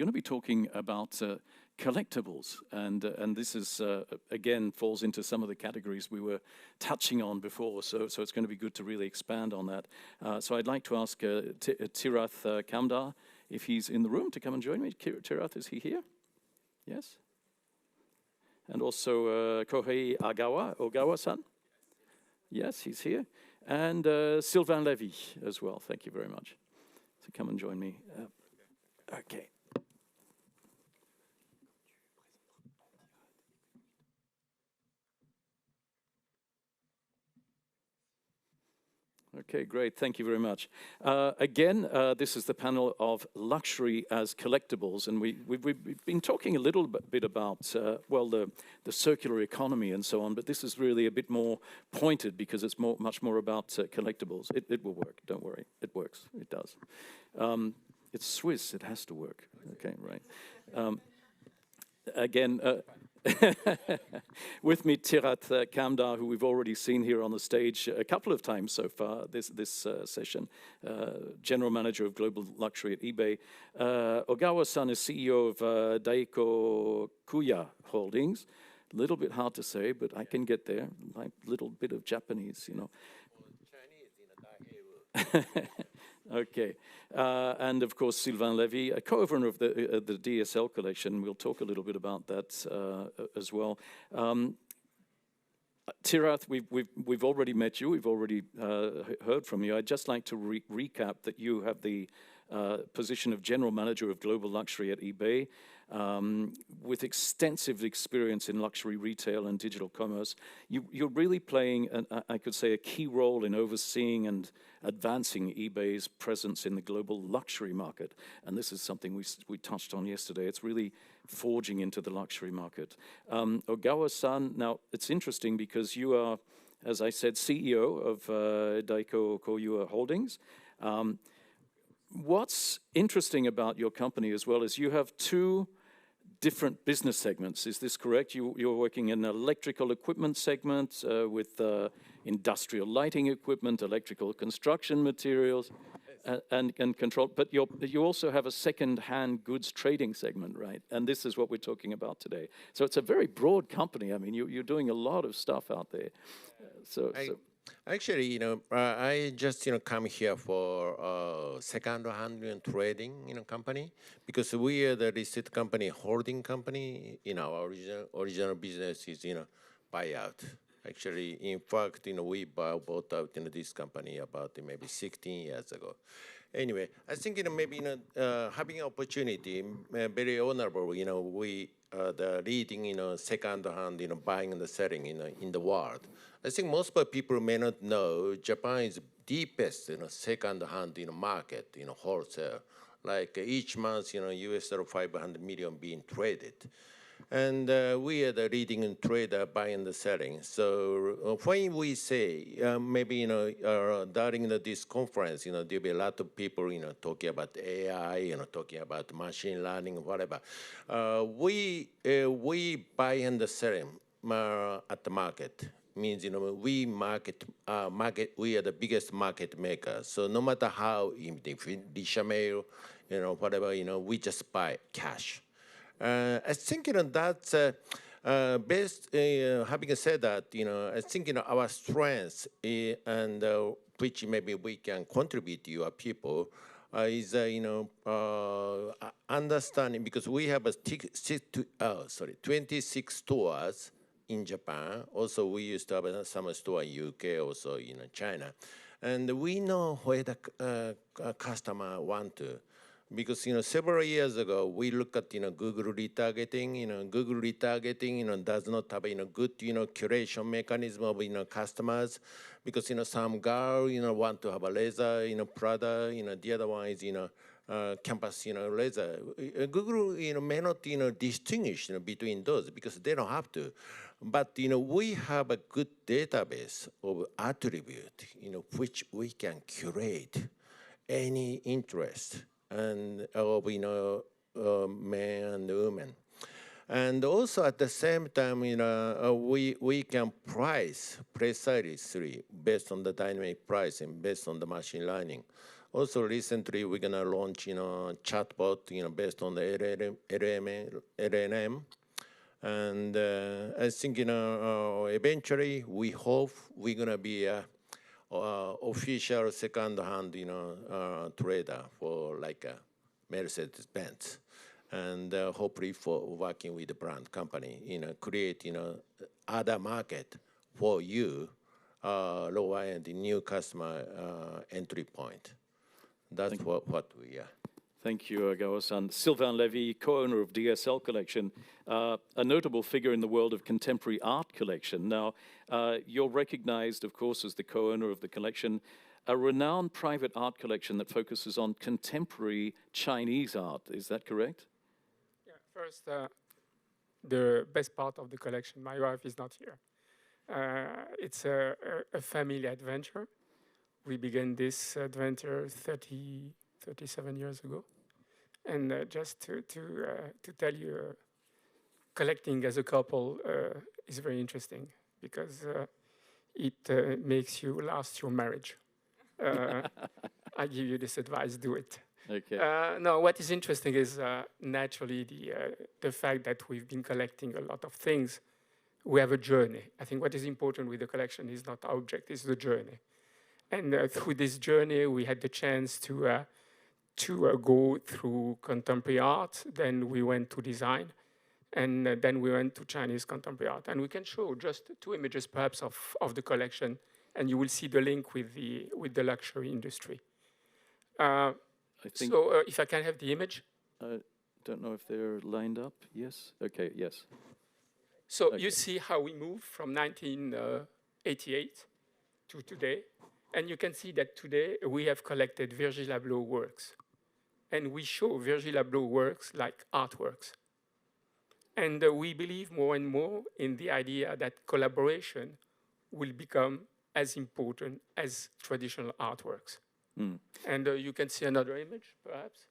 going to be talking about collectibles, and this is again falls into some of the categories we were touching on before. So it's going to be good to really expand on that. So I'd like to ask Tirath Kamdar if he's in the room to come and join me. Tirath, is he here? Yes. And also Kohei Ogawa-san. Yes, he's here. And Sylvain Levy as well. Thank you very much. So come and join me. Okay. Okay, great. Thank you very much. Again, this is the panel of luxury as collectibles, and we've been talking a little bit about, well, the circular economy and so on, but this is really a bit more pointed because it's much more about collectibles. It will work, don't worry. It works, it does. It's Swiss, it has to work. Okay, right. Again, with me, Tirath Kamdar, who we've already seen here on the stage a couple of times so far this session, General Manager of Global Luxury at eBay. Ogawa-san is CEO of Daiko Kuya Holdings. A little bit hard to say, but I can get there. My little bit of Japanese, you know. Chinese in Okay, and of course Sylvain Levy, a co-owner of the DSL collection. We'll talk a little bit about that as well. Tirath, we've already met you. We've already heard from you. I'd just like to recap that you have the position of General Manager of Global Luxury at eBay, with extensive experience in luxury retail and digital commerce. You're really playing, I could say, a key role in overseeing and advancing eBay's presence in the global luxury market. And this is something we touched on yesterday. It's really forging into the luxury market. Ogawa-san, now it's interesting because you are, as I said, CEO of Daiko Koyua Holdings. What's interesting about your company as well is you have two different business segments. Is this correct? You're working in an electrical equipment segment with industrial lighting equipment, electrical construction materials, and control. But you also have a second-hand goods trading segment, right? And this is what we're talking about today. So it's a very broad company. I mean, you're doing a lot of stuff out there. Actually, you know, I just, come here for second-hand trading, company, because we are the listed company, holding company. Our original business is, buyout. Actually, in fact, we bought out, this company about maybe 16 years ago. Anyway, I think, maybe, having an opportunity, very honorable, we are the leading, second-hand, buying and selling, in the world. I think most people may not know Japan is the best, second-hand, market, wholesale. Like each month, US $500 million being traded. And we are the leading trader buying and selling. So when we say, maybe, during this conference, there'll be a lot of people, talking about AI, talking about machine learning, whatever. We buy and sell at the market. Means, we we are the biggest market maker. So no matter how, mail, whatever, we just buy cash. I think, that's best, having said that, I think, our strengths and which maybe we can contribute to your people is, understanding, because we have 26 stores in Japan. Also, we used to have some store in UK, also in China. And we know where the customer want to. Because, several years ago, we looked at, Google retargeting. Google retargeting, does not have, good, curation mechanism of, customers. Because, some girl, want to have a laser, Prada. The other one is, campus, laser. Google, may not, distinguish, between those because they don't have to. But, we have a good database of attribute, which we can curate any interest and of, men and women. And also at the same time, we can price precisely based on the dynamic pricing, based on the machine learning. Also, recently we're gonna launch, chatbot, based on the LLM. And I think, eventually we hope we're gonna be a official second-hand, trader for like a Mercedes-Benz, and hopefully for working with the brand company, create, other market for you, lower-end new customer entry point. That's what we are. Thank you, Agawa-san. Sylvain Levy, co-owner of DSL Collection, a notable figure in the world of contemporary art collection. Now, you're recognized, of course, as the co-owner of the collection, a renowned private art collection that focuses on contemporary Chinese art. Is that correct? Yeah, first, the best part of the collection, my wife is not here. It's a family adventure. We began this adventure 37 years ago. And just to tell you, collecting as a couple is very interesting because it makes you last your marriage. I give you this advice, do it. Okay. No, what is interesting is naturally the fact that we've been collecting a lot of things. We have a journey. I think what is important with the collection is not object, it's the journey. And through this journey, we had the chance to go through contemporary art. Then we went to design, and then we went to Chinese contemporary art. And we can show just 2 images, perhaps, of the collection, and you will see the link with the luxury industry. I think so. If I can have the image. Don't know if they're lined up. Yes. Okay. Yes. So okay. You see how we moved from 1988 to today. And you can see that today we have collected Virgil Abloh works. And we show Virgil Abloh works like artworks. And we believe more and more in the idea that collaboration will become as important as traditional artworks. Mm. And you can see another image, perhaps.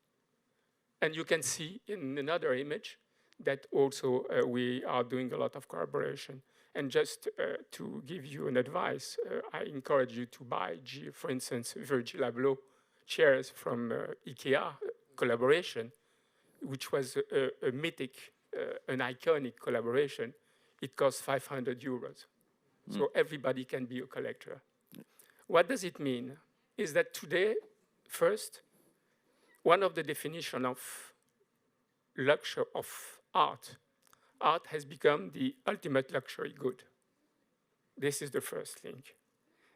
And you can see in another image that also we are doing a lot of collaboration. And just to give you an advice, I encourage you to buy, for instance, Virgil Abloh chairs from IKEA collaboration, which was a mythic, an iconic collaboration. It costs 500 euros. Mm. So everybody can be a collector. What does it mean? Is that today, first, one of the definitions of luxury of art has become the ultimate luxury good. This is the first link.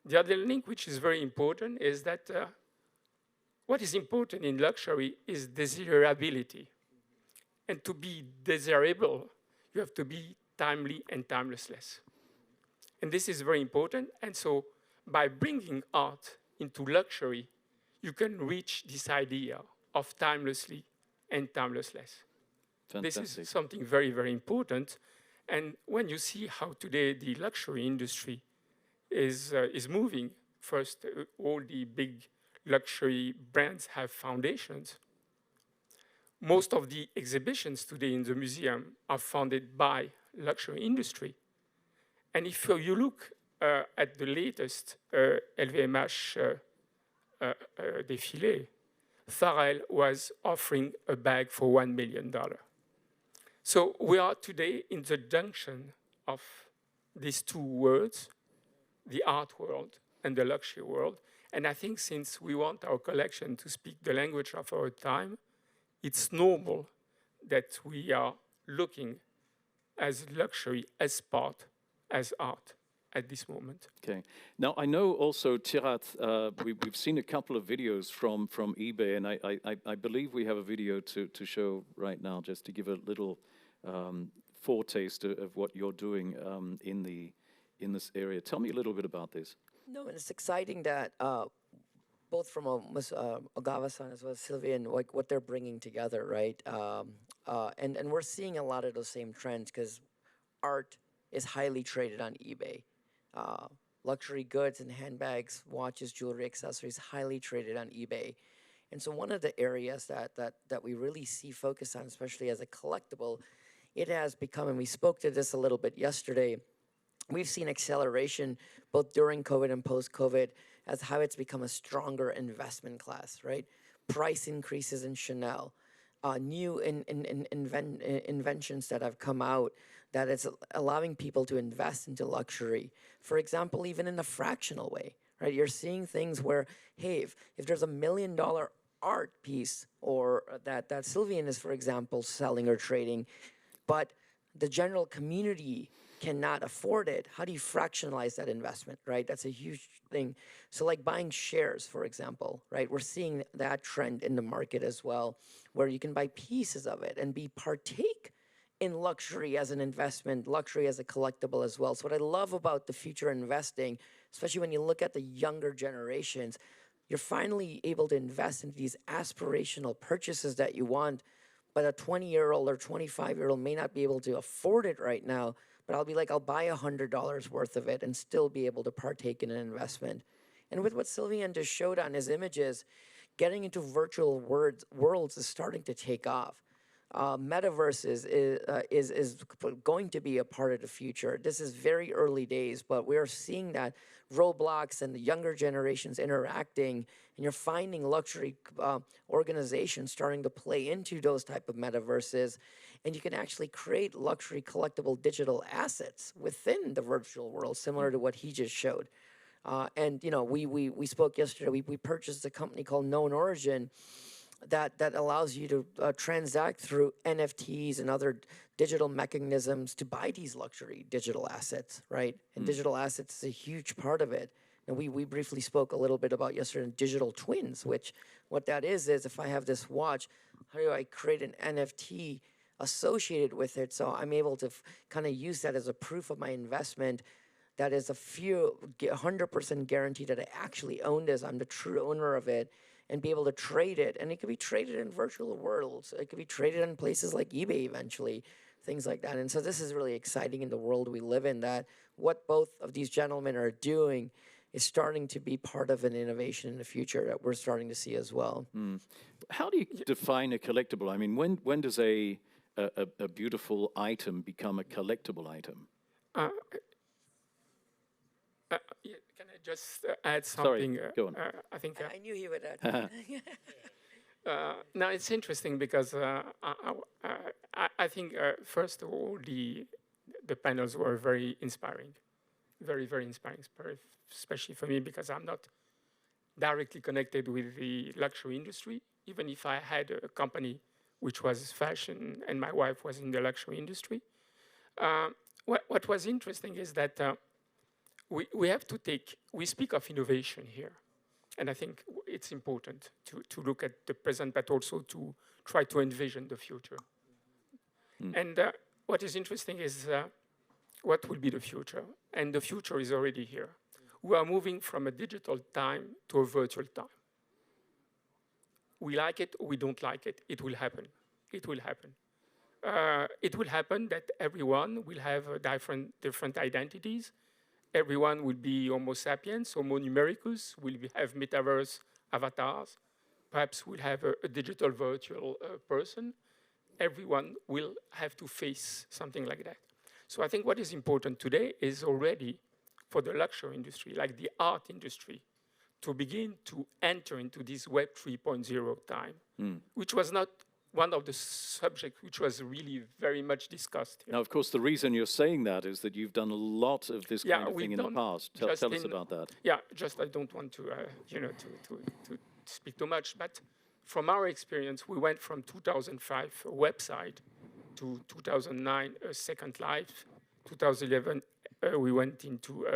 The other link, which is very important, is that what is important in luxury is desirability. And to be desirable, you have to be timely and timeless. And this is very important. And so by bringing art into luxury, you can reach this idea of timelessly and timelessness. Fantastic. This is something very, very important. And when you see how today the luxury industry is moving, first, all the big luxury brands have foundations. Most of the exhibitions today in the museum are funded by luxury industry. And if you look at the latest LVMH défilé, Pharrell was offering a bag for $1 million. So we are today in the junction of these two worlds, the art world and the luxury world. And I think since we want our collection to speak the language of our time, it's normal that we are looking as luxury, as part, as art at this moment. Okay. Now, I know also, Tirath, we've seen a couple of videos from eBay, and I believe we have a video to show right now, just to give a little foretaste of what you're doing in this area. Tell me a little bit about this. No, and it's exciting that both from Agawa-san as well as Sylvia and like what they're bringing together, right? And we're seeing a lot of those same trends because art is highly traded on eBay. Luxury goods and handbags, watches, jewelry, accessories, highly traded on eBay. And so one of the areas that we really see focus on, especially as a collectible, it has become, and we spoke to this a little bit yesterday, we've seen acceleration both during COVID and post-COVID as how it's become a stronger investment class, right? Price increases in Chanel, new inventions that have come out that is allowing people to invest into luxury. For example, even in a fractional way, right? You're seeing things where, hey, if there's $1 million art piece or that Sylvian is, for example, selling or trading, but the general community cannot afford it, how do you fractionalize that investment, right? That's a huge thing. So like buying shares, for example, right? We're seeing that trend in the market as well, where you can buy pieces of it and partake in luxury as an investment, luxury as a collectible as well. So what I love about the future investing, especially when you look at the younger generations, you're finally able to invest in these aspirational purchases that you want, but a 20-year-old or 25-year-old may not be able to afford it right now, but I'll be like, I'll buy $100 worth of it and still be able to partake in an investment. And with what Sylvian just showed on his images, getting into virtual worlds is starting to take off. Metaverses is going to be a part of the future. This is very early days, but we are seeing that Roblox and the younger generations interacting, and you're finding luxury organizations starting to play into those type of metaverses, and you can actually create luxury collectible digital assets within the virtual world, similar to what he just showed. And you know, we spoke yesterday. We purchased a company called Known Origin that allows you to transact through NFTs and other digital mechanisms to buy these luxury digital assets, right? And digital assets is a huge part of it. And we briefly spoke a little bit about yesterday digital twins, which what that is if I have this watch, how do I create an NFT associated with it so I'm able to kind of use that as a proof of my investment that is 100% guaranteed that I actually own this, I'm the true owner of it, and be able to trade it. And it could be traded in virtual worlds. It could be traded in places like eBay eventually, things like that. And so this is really exciting in the world we live in, that what both of these gentlemen are doing is starting to be part of an innovation in the future that we're starting to see as well. How do you define a collectible? I mean, when does a beautiful item become a collectible item? Can I just add something? Sorry, go on. I think I knew he would add. No, it's interesting because I think first of all the panels were very inspiring, very inspiring, especially for me because I'm not directly connected with the luxury industry. Even if I had a company which was fashion and my wife was in the luxury industry, what was interesting is that. We have to we speak of innovation here. And I think it's important to look at the present, but also to try to envision the future. And what is interesting is what will be the future? And the future is already here. We are moving from a digital time to a virtual time. We like it or we don't like it. It will happen. It will happen. It will happen that everyone will have different identities. Everyone will be Homo sapiens, Homo numericus, have metaverse avatars. Perhaps we'll have a digital virtual person. Everyone will have to face something like that. So I think what is important today is already for the luxury industry, like the art industry, to begin to enter into this Web 3.0 time, which was not one of the subjects which was really very much discussed here. Now, of course, the reason you're saying that is that you've done a lot of this kind of thing in the past. Tell us about that. Yeah, just I don't want to, to speak too much, but from our experience, we went from 2005 a website to 2009 a Second Life, 2011 we went into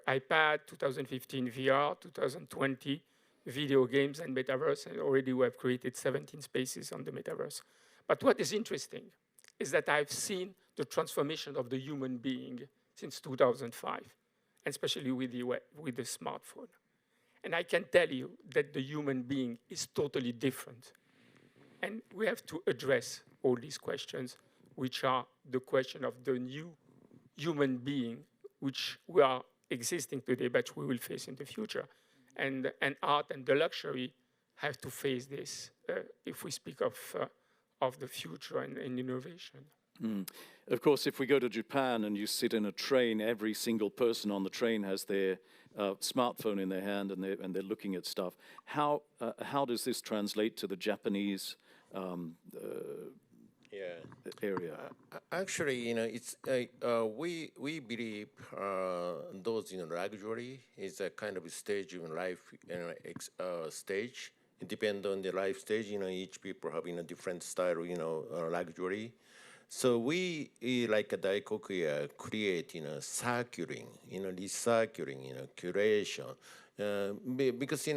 iPad, 2015 VR, 2020 video games and metaverse, and already we have created 17 spaces on the metaverse. But what is interesting is that I've seen the transformation of the human being since 2005, and especially with the smartphone. And I can tell you that the human being is totally different. And we have to address all these questions, which are the question of the new human being, which we are existing today, but we will face in the future. And art and the luxury have to face this if we speak of the future and innovation. Of course, if we go to Japan and you sit in a train, every single person on the train has their smartphone in their hand and they're looking at stuff. How does this translate to the Japanese area? Actually, it's we believe those luxury is a kind of stage in life, stage. It depends on the life stage. Each people have different style, luxury. So we like a Daikoku create circulating, recycling, curation, because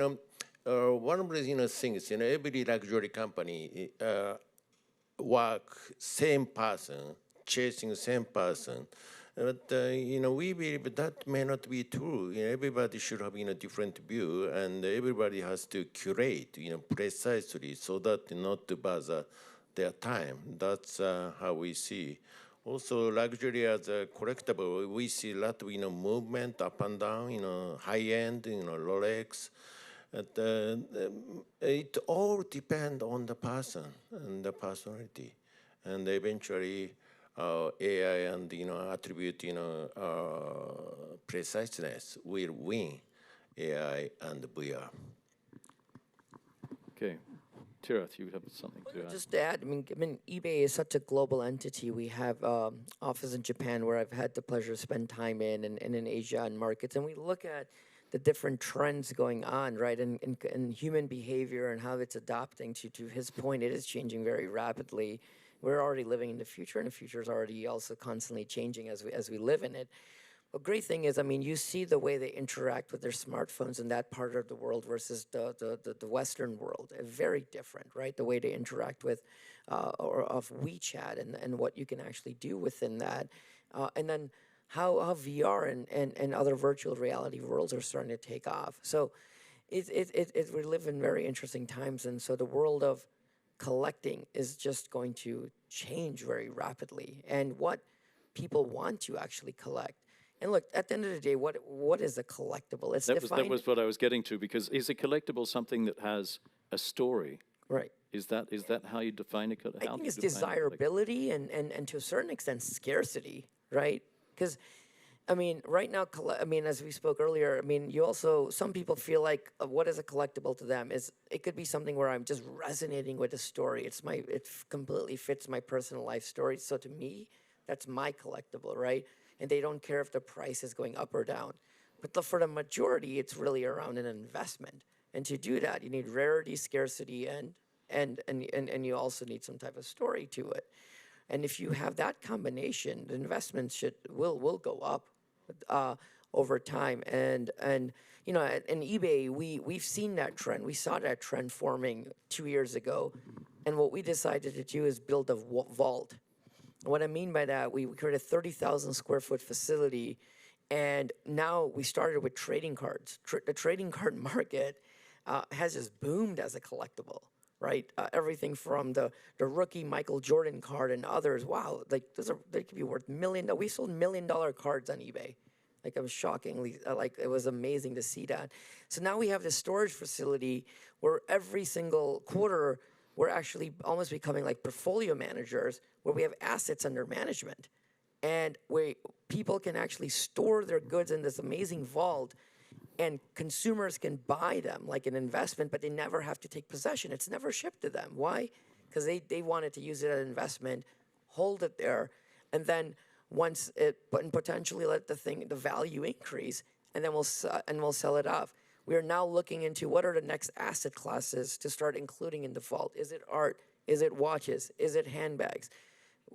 one of the things every luxury company work same person, chasing same person. But we believe that may not be true. Everybody should have different view, and everybody has to curate precisely so that not to bother their time. That's how we see. Also, luxury as a collectible, we see a lot of movement up and down. High end, Rolex. It all depends on the person and the personality, and eventually AI and attribute preciseness will win AI and VR. Okay. Tirath, you have something to add? Just to add, I mean, eBay is such a global entity. We have office in Japan where I've had the pleasure to spend time in, and in Asia and markets, and we look at the different trends going on, right, and human behavior and how it's adapting to his point. It is changing very rapidly. We're already living in the future, and the future is already also constantly changing as we live in it. The great thing is, I mean, you see the way they interact with their smartphones in that part of the world versus the Western world. Very different, right? The way they interact with of WeChat and what you can actually do within that. And then how VR and other virtual reality worlds are starting to take off. So we live in very interesting times. And so the world of collecting is just going to change very rapidly. And what people want to actually collect. And look, at the end of the day, what is a collectible? It's defined. That was what I was getting to, because is a collectible something that has a story? Right. Is that how you define it? I think it's desirability and to a certain extent scarcity, right? Because, I mean, right now, as we spoke earlier, I mean, some people feel like what is a collectible to them is it could be something where I'm just resonating with a story. It completely fits my personal life story. So to me, that's my collectible, right? And they don't care if the price is going up or down. But for the majority, it's really around an investment. And to do that, you need rarity, scarcity, and you also need some type of story to it. And if you have that combination, the investment will go up over time. And in eBay, we've seen that trend. We saw that trend forming 2 years ago. And what we decided to do is build a vault. What I mean by that, we created a 30,000 square foot facility, and now we started with trading cards. The trading card market has just boomed as a collectible, right? Everything from the rookie Michael Jordan card and others. Wow, like they could be worth $1 million. We sold $1 million cards on eBay. Like, it was shockingly, it was amazing to see that. So now we have this storage facility where every single quarter we're actually almost becoming like portfolio managers, where we have assets under management. And where people can actually store their goods in this amazing vault, and consumers can buy them like an investment, but they never have to take possession. It's never shipped to them. Why? Because they wanted to use it as an investment, hold it there, and then once and potentially let the value increase, and then we'll sell it off. We are now looking into what are the next asset classes to start including in the vault. Is it art? Is it watches? Is it handbags?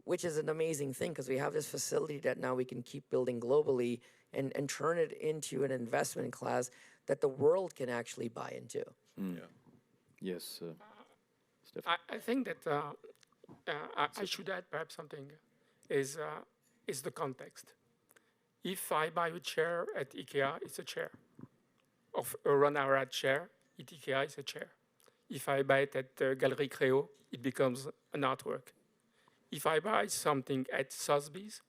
Which is an amazing thing, because we have this facility that now we can keep building globally and turn it into an investment class that the world can actually buy into. Mm. Yeah. Yes, Stefan. I think that I should add perhaps something, is the context. If I buy a chair at IKEA, it's a chair. Of a Ron Arad chair at IKEA, it's a chair. If I buy it at Galerie Créo, it becomes an artwork. If I buy something at Sotheby's,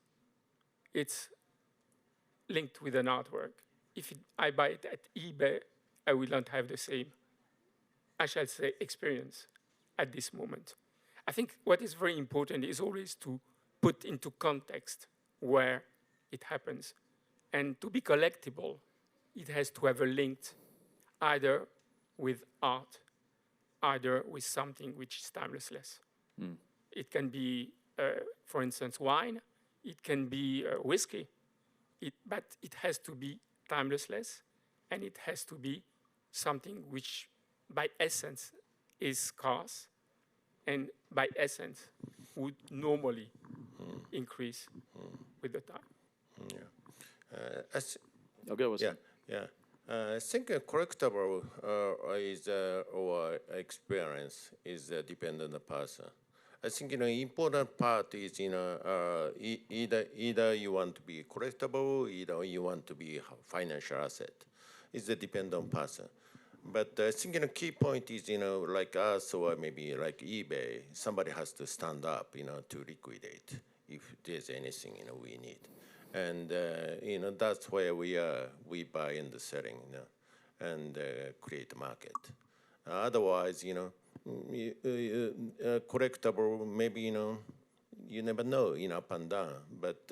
it's linked with an artwork. If I buy it at eBay, I will not have the same, I shall say, experience at this moment. I think what is very important is always to put into context where it happens. And to be collectible, it has to have a link either with art, either with something which is timeless. It can be, for instance, wine. It can be whiskey. But it has to be timeless, and it has to be something which, by essence, is scarce, and by essence, would normally increase with the time. I think a collectible is or experience is dependent on the person. I think important part is either you want to be collectible, either you want to be financial asset. It's a dependent person. But I think key point is like us or maybe like eBay, somebody has to stand up to liquidate if there's anything we need. And that's where we are. We buy and selling, and create a market. Otherwise, collectible maybe you never know up and down, but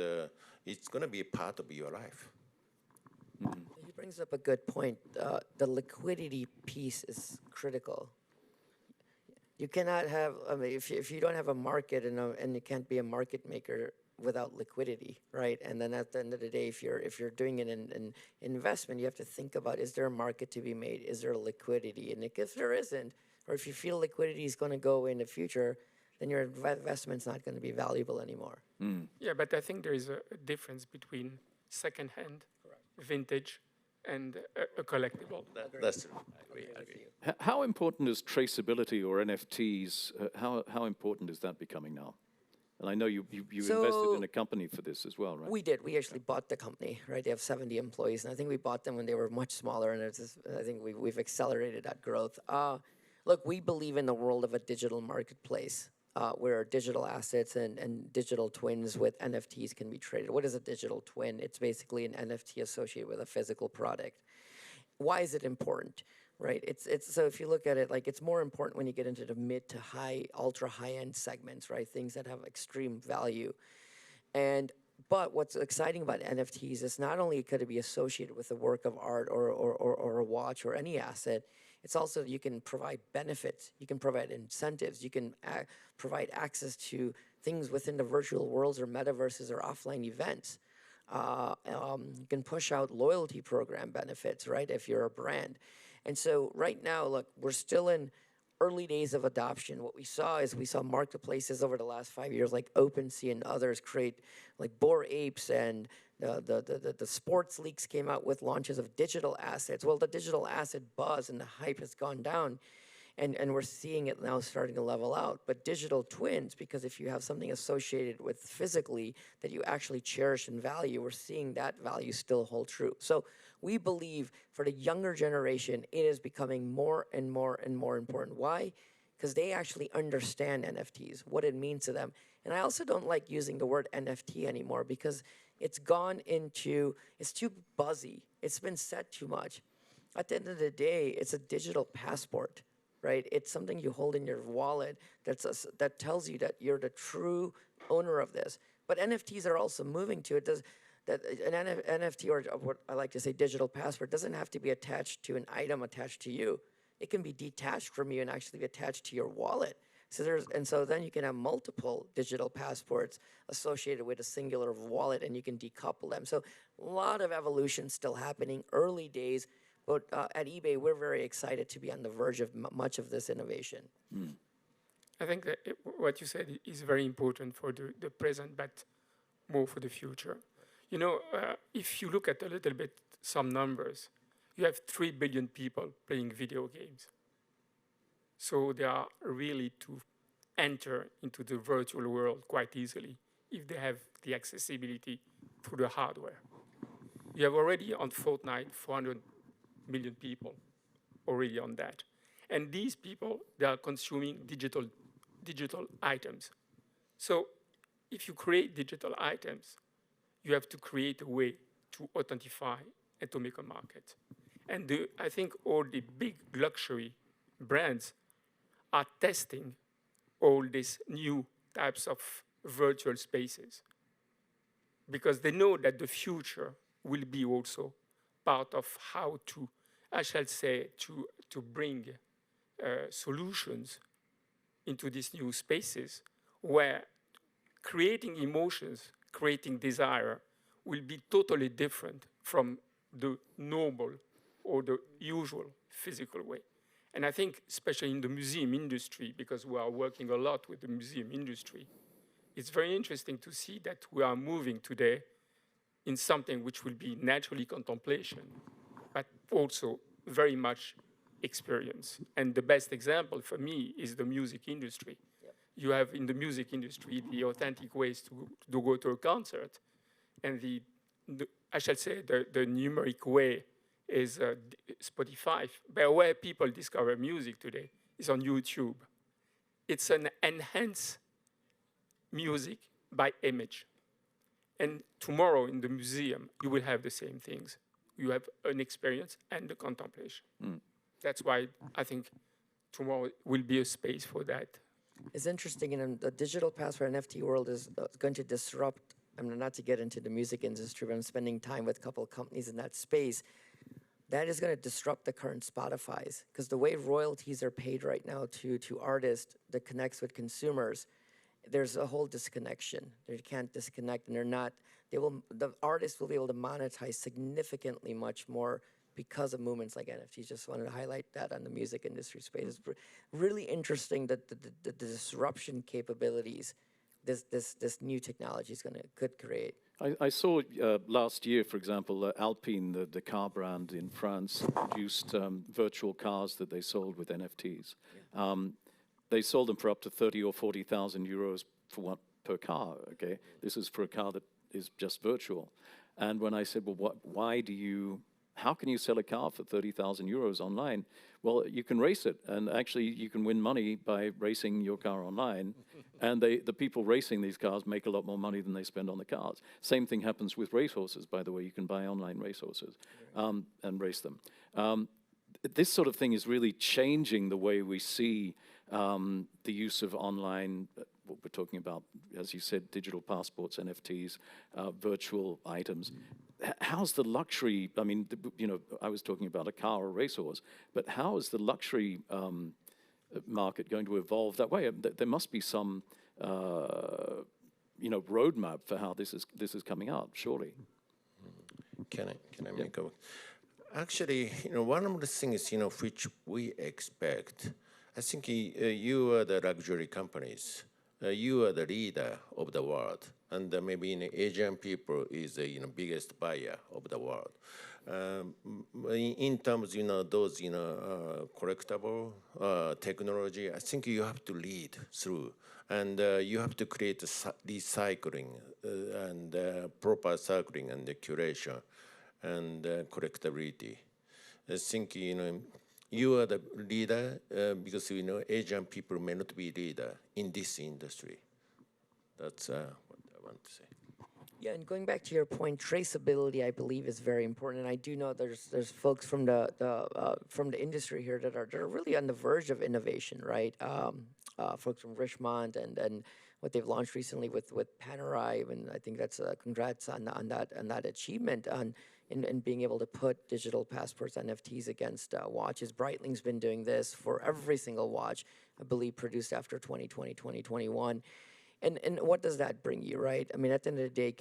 it's gonna be a part of your life. He brings up a good point. The liquidity piece is critical. You cannot have, if you don't have a market and you can't be a market maker without liquidity, right? And then at the end of the day, if you're doing an investment, you have to think about, is there a market to be made? Is there liquidity? And if there isn't, or if you feel liquidity is going to go in the future, then your investment's not going to be valuable anymore. Yeah, but I think there is a difference between second-hand, vintage, and a collectible. That's true. I agree. How important is traceability or NFTs? How important is that becoming now? And I know you invested in a company for this as well, right? We did. We actually bought the company, right? They have 70 employees, and I think we bought them when they were much smaller, and I think we've accelerated that growth. Look, we believe in the world of a digital marketplace where digital assets and digital twins with NFTs can be traded. What is a digital twin? It's basically an NFT associated with a physical product. Why is it important? Right, so if you look at it, like it's more important when you get into the mid to high, ultra high end segments, right? Things that have extreme value. But what's exciting about NFTs is not only could it be associated with a work of art or a watch or any asset, it's also you can provide benefits, you can provide incentives, you can provide access to things within the virtual worlds or metaverses or offline events. You can push out loyalty program benefits, right? If you're a brand. And so right now, look, we're still in early days of adoption. What we saw marketplaces over the last 5 years like OpenSea and others create like Bored Apes, and the sports leagues came out with launches of digital assets. Well, the digital asset buzz and the hype has gone down, and we're seeing it now starting to level out. But digital twins, because if you have something associated with physically that you actually cherish and value, we're seeing that value still hold true. So we believe for the younger generation, it is becoming more and more and more important. Why? Because they actually understand NFTs, what it means to them. And I also don't like using the word NFT anymore because it's too buzzy. It's been said too much. At the end of the day, it's a digital passport, right? It's something you hold in your wallet that tells you that you're the true owner of this. But NFTs are also moving to it. That an NFT, or what I like to say digital passport, doesn't have to be attached to an item attached to you. It can be detached from you and actually be attached to your wallet. So then you can have multiple digital passports associated with a singular wallet, and you can decouple them. So a lot of evolution still happening, early days, but at eBay, we're very excited to be on the verge of much of this innovation. I think that what you said is very important for the present, but more for the future. If you look at a little bit some numbers, you have 3 billion people playing video games. So they are really to enter into the virtual world quite easily if they have the accessibility through the hardware. You have already on Fortnite 400 million people already on that. And these people, they are consuming digital items. So if you create digital items, you have to create a way to authentify and to make a market. And I think all the big luxury brands are testing all these new types of virtual spaces, because they know that the future will be also part of how to, I shall say, to bring solutions into these new spaces where creating emotions, creating desire will be totally different from the normal or the usual physical way. And I think, especially in the museum industry, because we are working a lot with the museum industry, it's very interesting to see that we are moving today in something which will be naturally contemplation, but also very much experience. And the best example for me is the music industry. Yep. You have in the music industry the authentic ways to go to a concert, and I shall say the numeric way is Spotify. But where people discover music today is on YouTube. It's an enhanced music by image. And tomorrow in the museum, you will have the same things. You have an experience and the contemplation. Mm. That's why I think tomorrow will be a space for that. It's interesting, and the digital passport NFT world is going to disrupt, I mean, not to get into the music industry, but I'm spending time with a couple of companies in that space. That is going to disrupt the current Spotifys, because the way royalties are paid right now to artists that connects with consumers, there's a whole disconnection. They can't disconnect, and the artists will be able to monetize significantly much more because of movements like NFTs. Just wanted to highlight that on the music industry space. It's really interesting that the disruption capabilities this new technology could create. I saw last year, for example, Alpine, the car brand in France, produced virtual cars that they sold with NFTs. Yeah. They sold them for up to 30 or 40,000 euros per car. Okay, this is for a car that is just virtual. And when I said, well, how can you sell a car for 30,000 euros online? Well, you can race it, and actually you can win money by racing your car online. And the people racing these cars make a lot more money than they spend on the cars. Same thing happens with racehorses, by the way. You can buy online racehorses and race them. This sort of thing is really changing the way we see the use of online, what we're talking about, as you said, digital passports, NFTs, virtual items. How's the luxury, I mean, I was talking about a car or a racehorse, but how is the luxury market going to evolve that way? There must be some, roadmap for how this is coming out, surely. Can I make a... Actually, one of the things, which we expect, I think you are the luxury companies. You are the leader of the world, and maybe Asian people is the biggest buyer of the world. In terms, those collectible technology, I think you have to lead through, and you have to create recycling and proper cycling and the curation and collectability. I think you are the leader because Asian people may not be leader in this industry. That's what I want to say. Yeah, and going back to your point, traceability, I believe, is very important. And I do know there's folks from the industry here that are really on the verge of innovation, right? Folks from Richmond and what they've launched recently with Panerai, and I think that's congrats on that achievement in being able to put digital passports, NFTs against watches. Breitling's been doing this for every single watch, I believe, produced after 2020, 2021. And what does that bring you, right? I mean, at the end of the day,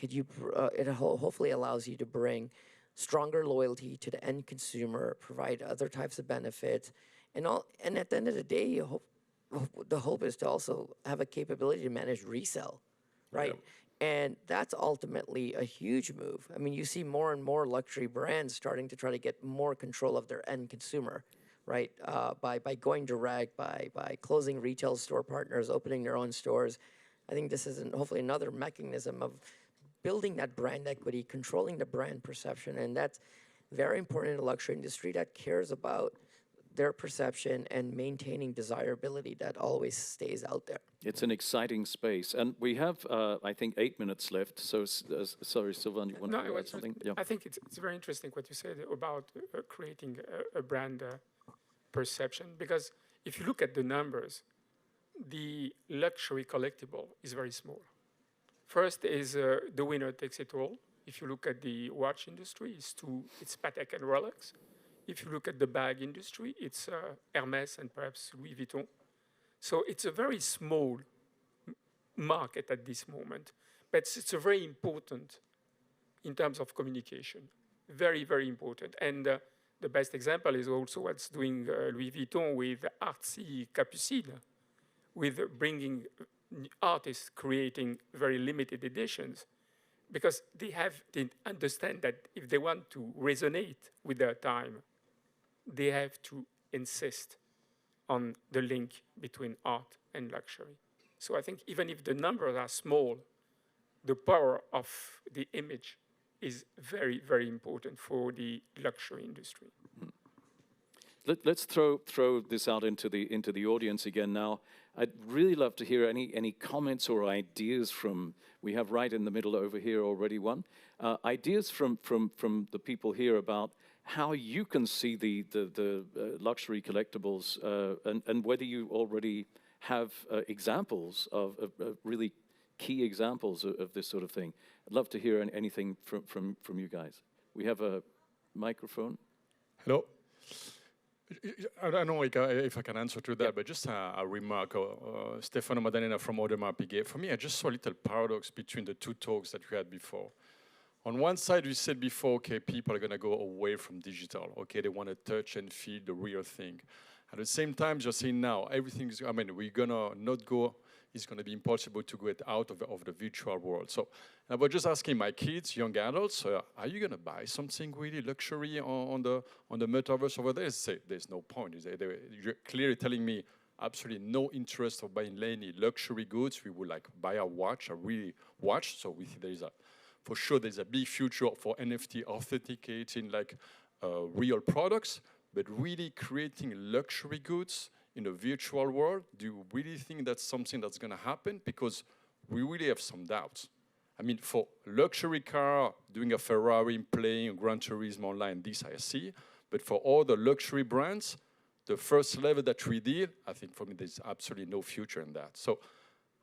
it hopefully allows you to bring stronger loyalty to the end consumer, provide other types of benefits, and at the end of the day, the hope is to also have a capability to manage resale, right? Yep. And that's ultimately a huge move. I mean, you see more and more luxury brands starting to try to get more control of their end consumer, right? By going direct, by closing retail store partners, opening their own stores. I think this is hopefully another mechanism of building that brand equity, controlling the brand perception, and that's very important in the luxury industry that cares about their perception and maintaining desirability that always stays out there. It's an exciting space. And we have, I think, 8 minutes left. So, sorry, Sylvain, you want to add something? Yeah. I think it's very interesting what you said about creating a brand perception. Because if you look at the numbers, the luxury collectible is very small. First is the winner takes it all. If you look at the watch industry, it's Patek and Rolex. If you look at the bag industry, it's Hermes and perhaps Louis Vuitton. So it's a very small market at this moment, but it's a very important in terms of communication. Very, very important. And the best example is also what's doing Louis Vuitton with Artsy Capucine, with bringing artists creating very limited editions, because they understand that if they want to resonate with their time, they have to insist on the link between art and luxury. So I think even if the numbers are small, the power of the image is very, very important for the luxury industry. Let's throw this out into the audience again now. I'd really love to hear any comments or ideas from. We have right in the middle over here already one. Ideas from the people here about how you can see the luxury collectibles and whether you already have examples of really key examples of this sort of thing. I'd love to hear anything from you guys. We have a microphone. Hello. I don't know if I can answer to that, but just a remark. Stefano Maddalena from Audemars Piguet. For me, I just saw a little paradox between the two talks that we had before. On one side, we said before, okay, people are going to go away from digital. Okay, they want to touch and feel the real thing. At the same time, you're saying now, everything's, I mean, we're going to not go, it's going to be impossible to get out of the virtual world. So I was just asking my kids, young adults, are you going to buy something really luxury on the metaverse over there? They say, there's no point. You're clearly telling me absolutely no interest of buying any luxury goods. We would like buy a watch, a really watch. So we think for sure there's a big future for NFT authenticating like real products, but really creating luxury goods in a virtual world. Do you really think that's something that's going to happen? Because we really have some doubts. I mean, for luxury car, doing a Ferrari, playing Gran Turismo online, this I see. But for all the luxury brands, the first level that we did, I think for me there's absolutely no future in that. So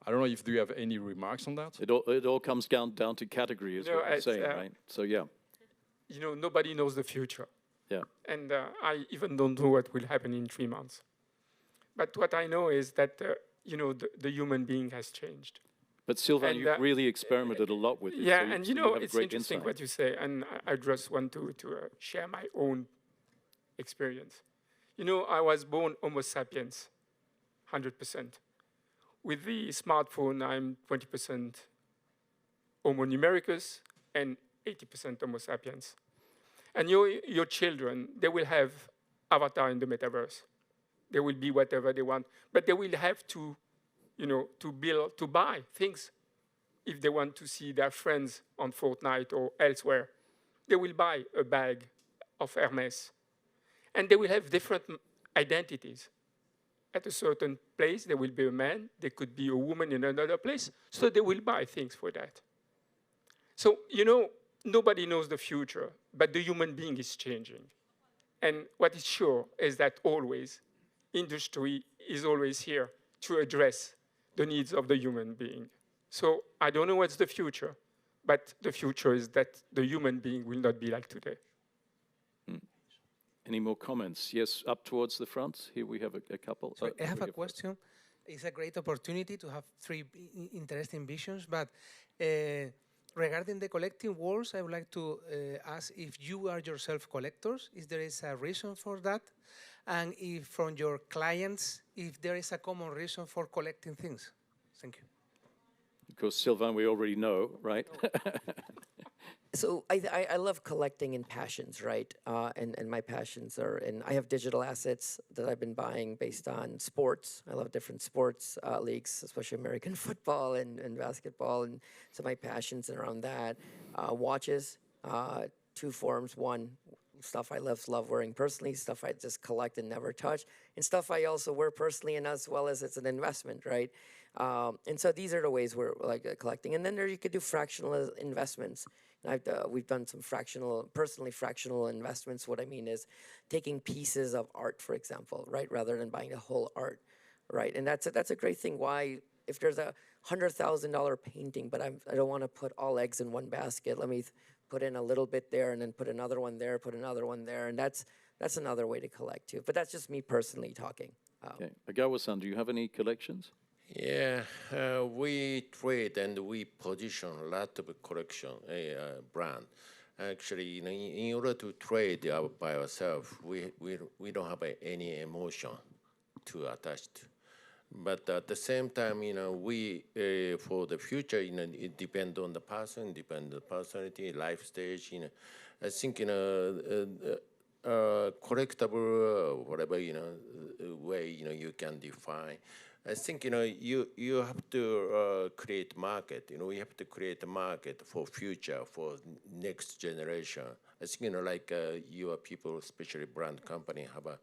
I don't know if do you have any remarks on that? It all comes down to category, is what you're saying, right? So yeah. You know, nobody knows the future. Yeah. And I even don't know what will happen in 3 months. But what I know is that, you know, the human being has changed. But Sylvain, you've really experimented a lot with it. Yeah, so and you know, it's interesting insight. what you say. And I just want to share my own experience. You know, I was born Homo sapiens, 100%. With the smartphone, I'm 20% Homo numericus and 80% Homo sapiens. And your children, they will have avatar in the metaverse. They will be whatever they want, but they will have to, you know, to buy things. If they want to see their friends on Fortnite or elsewhere, they will buy a bag of Hermes. And they will have different identities. At a certain place, there will be a man. There could be a woman in another place. So they will buy things for that. So, you know, nobody knows the future, but the human being is changing. And what is sure is that always, industry is always here to address the needs of the human being. So I don't know what's the future, but the future is that the human being will not be like today. Any more comments? Yes, up towards the front. Here we have a couple. So I have a question. It's a great opportunity to have three interesting visions, but regarding the collecting wars, I would like to ask if you are yourself collectors, if there is a reason for that, and if from your clients, if there is a common reason for collecting things. Thank you. Of course, Sylvain, we already know, right? So I love collecting in passions, right? And my passions are, and I have digital assets that I've been buying based on sports. I love different sports leagues, especially American football and basketball, and so my passions are around that. Watches, two forms. One, stuff I love wearing personally, stuff I just collect and never touch, and stuff I also wear personally, and as well as it's an investment, right? And so these are the ways we're like collecting. And then there you could do fractional investments. We've done some personally fractional investments. What I mean is taking pieces of art, for example, right, rather than buying the whole art, right? And that's a great thing. Why, if there's a $100,000 painting, but I don't want to put all eggs in one basket. Let me put in a little bit there and then put another one there, put another one there. And that's another way to collect too. But that's just me personally talking. Okay. Agawa-san, do you have any collections? Yeah, we trade and we position a lot of collection brand. Actually, in order to trade by ourselves, we don't have any emotion to attach to. But at the same time, we for the future, it depends on the person, depends on the personality, life stage. I think collectible whatever way you can define. I think you have to create market. We have to create a market for future, for next generation. I think like your people, especially brand company, have a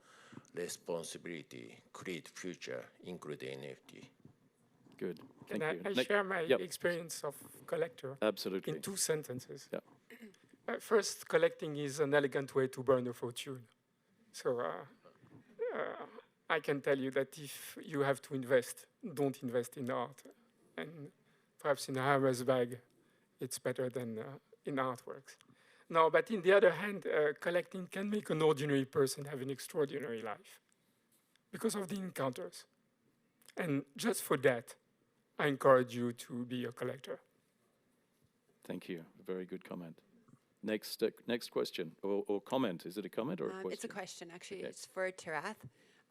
responsibility create future, including NFT. Good. Can Thank I you. share my Yep. experience of collector Absolutely. in 2 sentences? Yeah. First, collecting is an elegant way to burn a fortune. So I can tell you that if you have to invest, don't invest in art. And perhaps in a Hermes bag, it's better than in artworks. No, but in the other hand, collecting can make an ordinary person have an extraordinary life because of the encounters. And just for that, I encourage you to be a collector. Thank you. A very good comment. Next question or comment. Is it a comment or a question? It's a question, actually. Okay. It's for Tirath,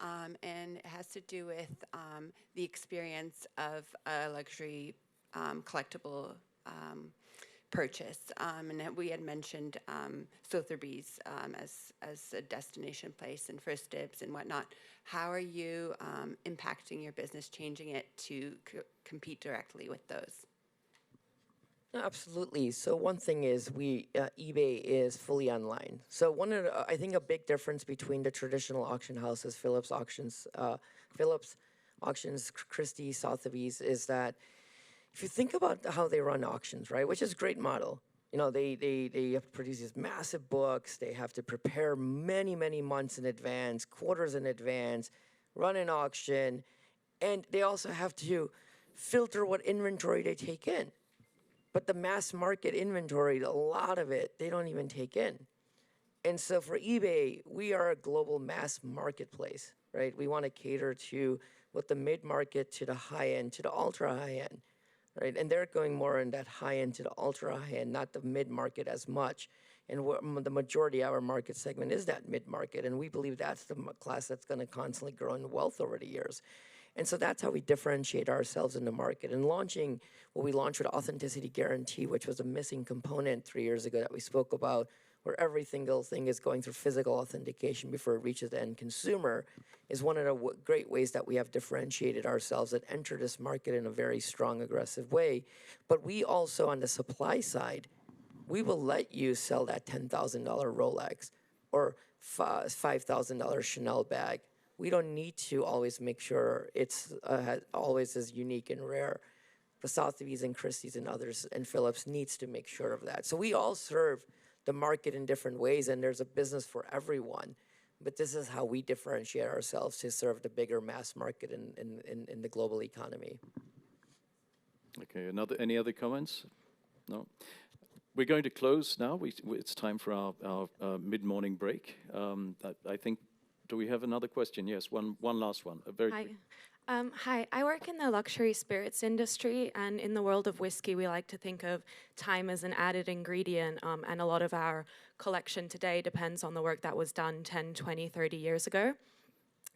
and it has to do with the experience of a luxury collectible purchase. And we had mentioned Sotheby's as a destination place and First Dibs and whatnot. How are you impacting your business, changing it to compete directly with those? Absolutely. So one thing is eBay is fully online. So I think a big difference between the traditional auction houses, Phillips Auctions, Christie, Sotheby's, is that if you think about how they run auctions, right, which is a great model. They have to produce these massive books. They have to prepare many, many months in advance, quarters in advance, run an auction, and they also have to filter what inventory they take in. But the mass market inventory, a lot of it, they don't even take in. And so for eBay, we are a global mass marketplace, right? We want to cater to what the mid-market to the high-end, to the ultra-high-end, right? And they're going more in that high-end to the ultra-high-end, not the mid-market as much. And the majority of our market segment is that mid-market. And we believe that's the class that's going to constantly grow in wealth over the years. And so that's how we differentiate ourselves in the market. And launching what we launched with Authenticity Guarantee, which was a missing component 3 years ago that we spoke about, where every single thing is going through physical authentication before it reaches the end consumer, is one of the great ways that we have differentiated ourselves and enter this market in a very strong, aggressive way. But we also, on the supply side, we will let you sell that $10,000 Rolex or $5,000 Chanel bag. We don't need to always make sure it's always as unique and rare. The Sotheby's and Christie's and others and Phillips needs to make sure of that. So we all serve the market in different ways, and there's a business for everyone. But this is how we differentiate ourselves to serve the bigger mass market in the global economy. Okay, any other comments? No? We're going to close now. It's time for our mid-morning break. I think, do we have another question? Yes, one last one. Hi. Hi, I work in the luxury spirits industry, and in the world of whiskey, we like to think of time as an added ingredient, and a lot of our collection today depends on the work that was done 10, 20, 30 years ago.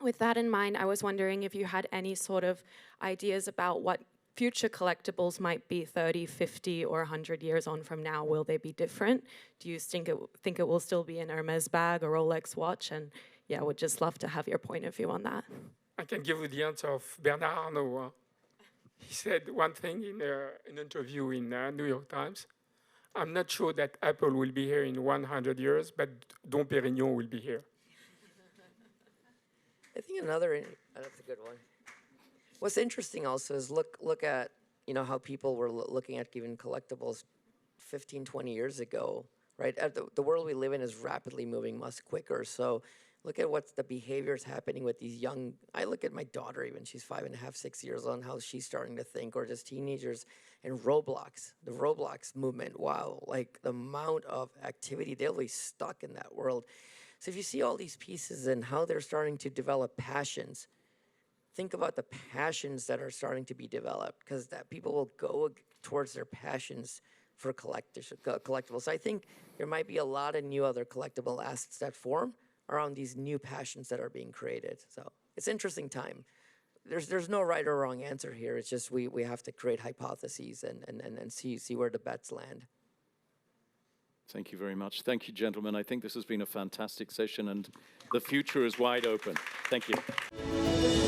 With that in mind, I was wondering if you had any sort of ideas about what future collectibles might be 30, 50, or 100 years on from now. Will they be different? Do you think it will still be an Hermes bag or Rolex watch? And yeah, would just love to have your point of view on that. I can give you the answer of Bernard Arnault. He said one thing in an interview in New York Times. I'm not sure that Apple will be here in 100 years, but Dom Pérignon will be here. I think that's a good one. What's interesting also is look at how people were looking at even collectibles 15, 20 years ago, right? The world we live in is rapidly moving much quicker. So Look at what's the behaviors happening with these young, I look at my daughter even, she's 5.5, 6 years old, and how she's starting to think, or just teenagers in Roblox, the Roblox movement, wow, like the amount of activity, they'll be stuck in that world. So if you see all these pieces and how they're starting to develop passions, think about the passions that are starting to be developed, because that people will go towards their passions for collectibles. So I think there might be a lot of new other collectible assets that form around these new passions that are being created. So it's interesting time. There's no right or wrong answer here. It's just we have to create hypotheses and see where the bets land. Thank you very much. Thank you, gentlemen. I think this has been a fantastic session, and the future is wide open. Thank you.